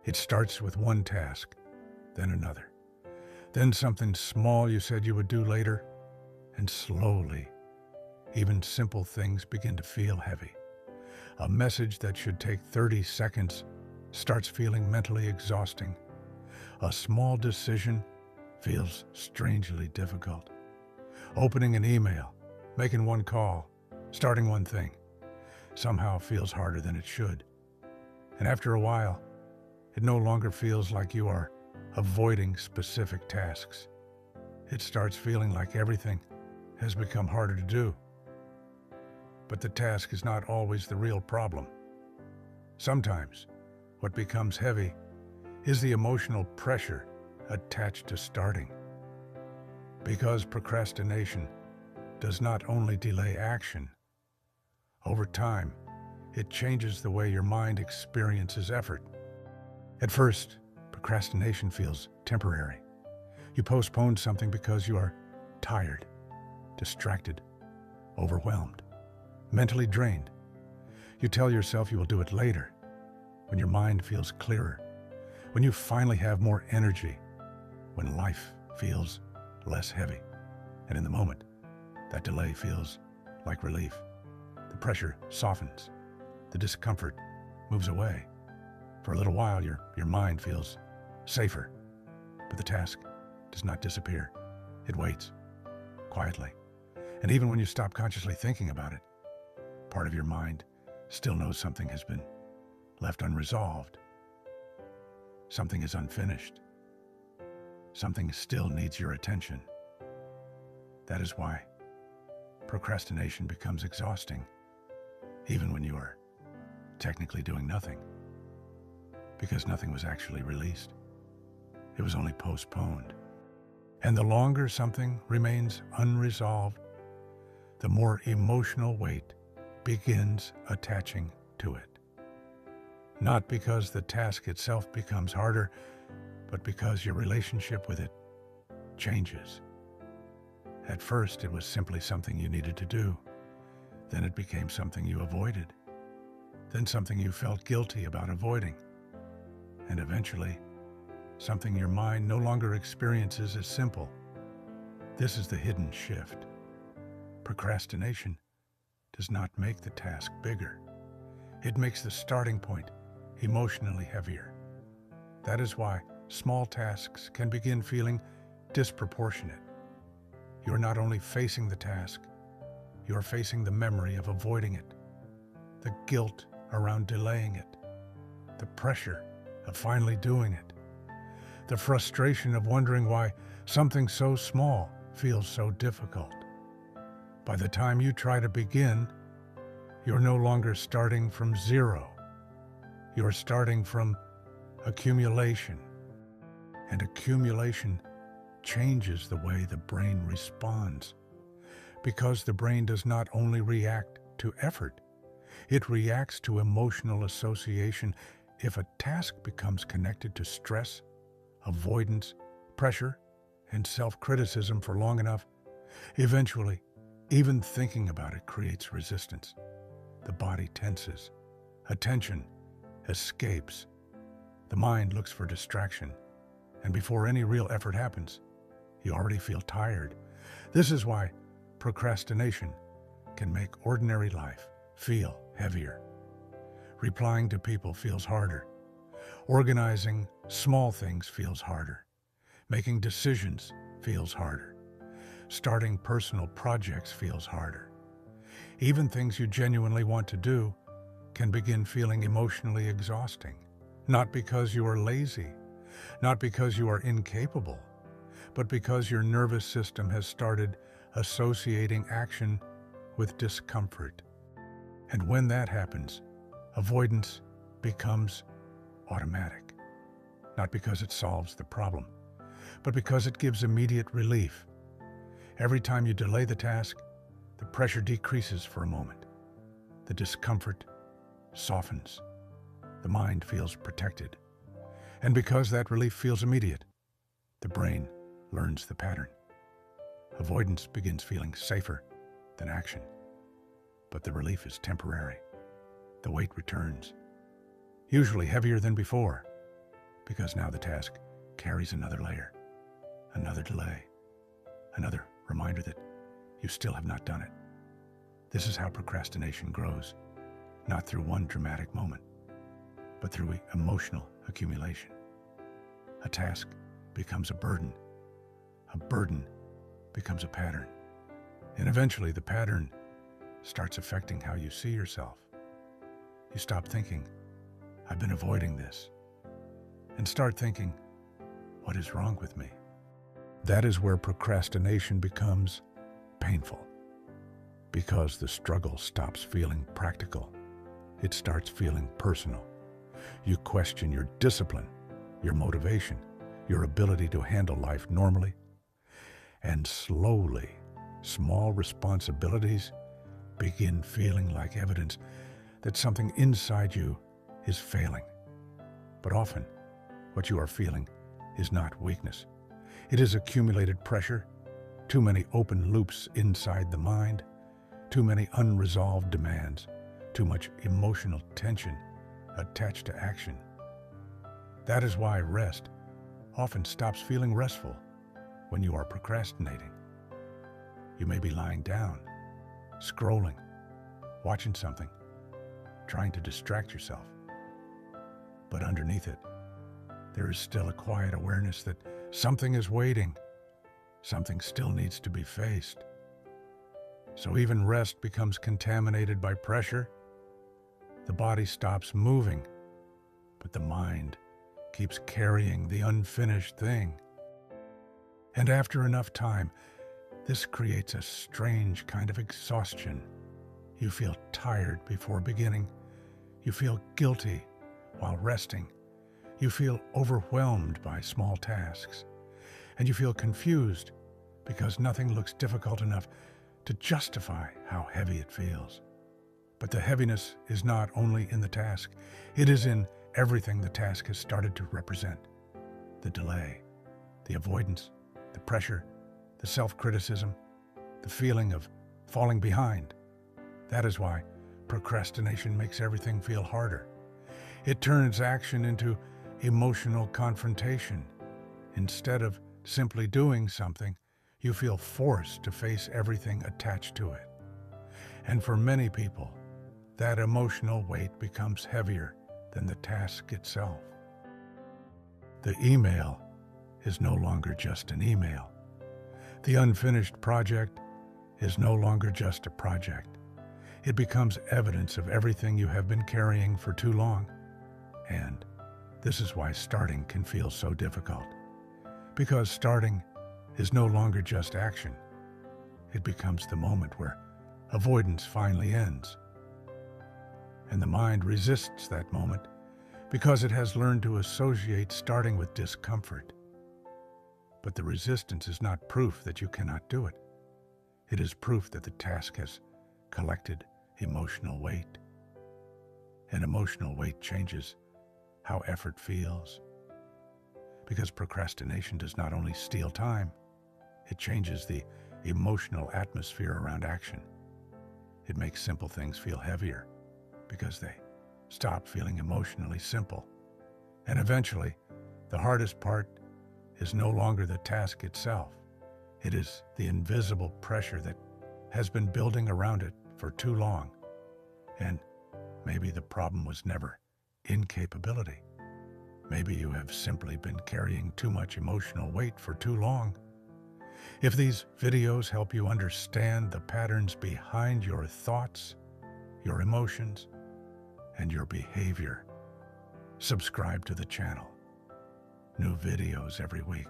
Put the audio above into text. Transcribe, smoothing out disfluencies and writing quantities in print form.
It starts with one task, then another, then something small you said you would do later, and slowly, even simple things begin to feel heavy. A message that should take 30 seconds starts feeling mentally exhausting. A small decision feels strangely difficult. Opening an email, making one call, starting one thing, somehow feels harder than it should. And after a while, it no longer feels like you are avoiding specific tasks. It starts feeling like everything has become harder to do. But the task is not always the real problem. Sometimes, what becomes heavy is the emotional pressure attached to starting. Because procrastination does not only delay action, over time, it changes the way your mind experiences effort. At first, procrastination feels temporary. You postpone something because you are tired, distracted, overwhelmed, mentally drained. You tell yourself you will do it later, when your mind feels clearer, when you finally have more energy, when life feels less heavy. And in the moment, that delay feels like relief. The pressure softens, the discomfort moves away. For a little while, your mind feels safer, but the task does not disappear. It waits, quietly. And even when you stop consciously thinking about it, part of your mind still knows something has been left unresolved. Something is unfinished. Something still needs your attention. That is why procrastination becomes exhausting, even when you are technically doing nothing, because nothing was actually released. It was only postponed. And the longer something remains unresolved, the more emotional weight begins attaching to it. Not because the task itself becomes harder, but because your relationship with it changes. At first, it was simply something you needed to do. Then it became something you avoided. Then something you felt guilty about avoiding. And eventually, something your mind no longer experiences as simple. This is the hidden shift. Procrastination does not make the task bigger. It makes the starting point emotionally heavier. That is why small tasks can begin feeling disproportionate. You are not only facing the task, you are facing the memory of avoiding it, the guilt around delaying it, the pressure of finally doing it, the frustration of wondering why something so small feels so difficult. By the time you try to begin, you're no longer starting from zero. You're starting from accumulation. And accumulation changes the way the brain responds. Because the brain does not only react to effort, it reacts to emotional association. If a task becomes connected to stress, avoidance, pressure, and self-criticism for long enough, eventually, even thinking about it creates resistance. The body tenses. Attention escapes. The mind looks for distraction. And before any real effort happens, you already feel tired. This is why procrastination can make ordinary life feel heavier. Replying to people feels harder. Organizing small things feels harder. Making decisions feels harder. Starting personal projects feels harder. Even things you genuinely want to do can begin feeling emotionally exhausting. Not because you are lazy, not because you are incapable, but because your nervous system has started associating action with discomfort. And when that happens, avoidance becomes automatic. Not because it solves the problem, but because it gives immediate relief. Every time you delay the task, the pressure decreases for a moment. The discomfort softens. The mind feels protected. And because that relief feels immediate, the brain learns the pattern. Avoidance begins feeling safer than action. But the relief is temporary. The weight returns, usually heavier than before. because now the task carries another layer, another delay, another reminder that you still have not done it. This is how procrastination grows, not through one dramatic moment, but through emotional accumulation. A task becomes a burden becomes a pattern, and eventually the pattern starts affecting how you see yourself. You stop thinking, "I've been avoiding this," and start thinking, "What is wrong with me?" That is where procrastination becomes painful, because the struggle stops feeling practical. It starts feeling personal. You question your discipline, your motivation, your ability to handle life normally, and slowly, small responsibilities begin feeling like evidence that something inside you is failing. But often, what you are feeling is not weakness. It is accumulated pressure, too many open loops inside the mind, too many unresolved demands, too much emotional tension attached to action. That is why rest often stops feeling restful when you are procrastinating. You may be lying down, scrolling, watching something, trying to distract yourself. But underneath it, there is still a quiet awareness that something is waiting, something still needs to be faced. So even rest becomes contaminated by pressure. The body stops moving, but the mind keeps carrying the unfinished thing. And after enough time, this creates a strange kind of exhaustion. You feel tired before beginning. You feel guilty while resting. You feel overwhelmed by small tasks. And you feel confused because nothing looks difficult enough to justify how heavy it feels. But the heaviness is not only in the task, it is in everything the task has started to represent. The delay, the avoidance, the pressure, the self-criticism, the feeling of falling behind. That is why procrastination makes everything feel harder. It turns action into emotional confrontation. Instead of simply doing something, you feel forced to face everything attached to it. And for many people, that emotional weight becomes heavier than the task itself. The email is no longer just an email. The unfinished project is no longer just a project. It becomes evidence of everything you have been carrying for too long. And this is why starting can feel so difficult. Because starting is no longer just action. It becomes the moment where avoidance finally ends. And the mind resists that moment because it has learned to associate starting with discomfort. But the resistance is not proof that you cannot do it. It is proof that the task has collected emotional weight. And emotional weight changes how effort feels. Because procrastination does not only steal time, it changes the emotional atmosphere around action. It makes simple things feel heavier because they stop feeling emotionally simple. And eventually, the hardest part is no longer the task itself. It is the invisible pressure that has been building around it for too long. And maybe the problem was never incapability. Maybe you have simply been carrying too much emotional weight for too long. If these videos help you understand the patterns behind your thoughts, your emotions, and your behavior, subscribe to the channel. New videos every week.